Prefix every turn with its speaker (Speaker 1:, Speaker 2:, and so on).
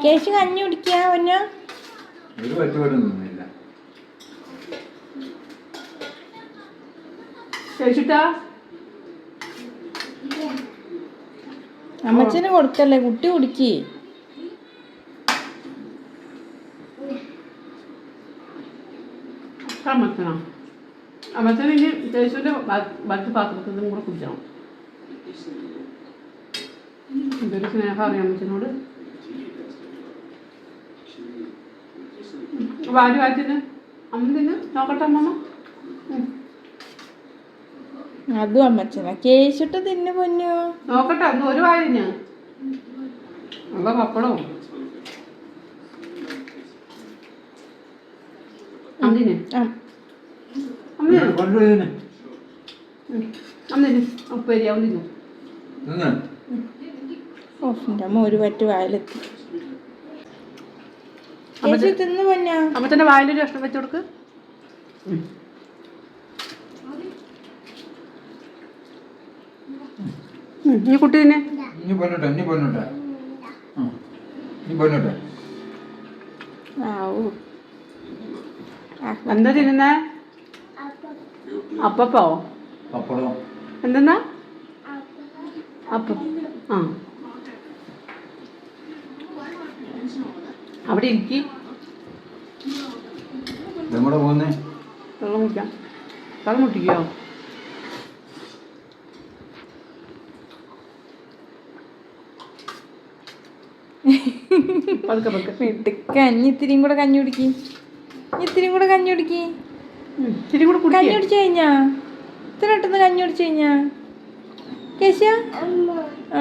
Speaker 1: കേശു കഞ്ഞി കുടിക്കാ പൊന്നോ?
Speaker 2: ഒരു പറ്റുപാടും നിന്നില്ല.
Speaker 3: കേശുട്ടാ
Speaker 1: അമ്മച്ചന് കൊടുക്കല്ലേ, കുട്ടി കുടിക്ക്.
Speaker 3: അമ്മച്ചനാ അമ്മച്ചന് ഇനി കേശുവിൻ്റെ ബാക്കി പാത്രത്തിൽ കൂടെ കുടിക്കണം. എന്തൊരു സ്നേഹം അറിയാം അമ്മച്ചനോട്. വാരി വാറ്റിന് അമ്മ തിന്ന് നോക്കട്ടെ അമ്മ.
Speaker 1: അതും അമ്മച്ചനാ. കേശുട്ട് തിന്നു പൊന്നോ.
Speaker 3: നോക്കട്ടെ ഒന്ന് ഒരു വാരിന് ഉള്ള പപ്പടവും അമ്മതിന് അമ്മതിന് ഉപ്പേരി അവൻ തിന്നു.
Speaker 1: എൻ്റെ അമ്മ ഒരു പറ്റ് വായിലെത്തി. കേശു തിന്നു പൊന്നോ.
Speaker 3: അമ്മച്ചൻ്റെ വായിലൊരു കഷ്ണം വെച്ച് കൊടുക്ക്. ഈ കുട്ടി തന്നെ എന്താ തിന്നുന്നേ? അപ്പപ്പോ എന്തെന്നാ അപ്പം? ആ അവിടെ ഇരിക്കി. വെള്ളം കുടിക്കാം. വെള്ളം മുട്ടിക്കോ?
Speaker 1: ഇത്തിരിയും കൂടെ കഞ്ഞി കുടിക്കി. ഇത്തിരിയും കൂടെ കഞ്ഞി കുടിക്കി. കഞ്ഞി കുടിച്ചു കഴിഞ്ഞാ ഇത്ര പെട്ടെന്ന് കഞ്ഞി കുടിച്ചു കഴിഞ്ഞാ കേശ? ആ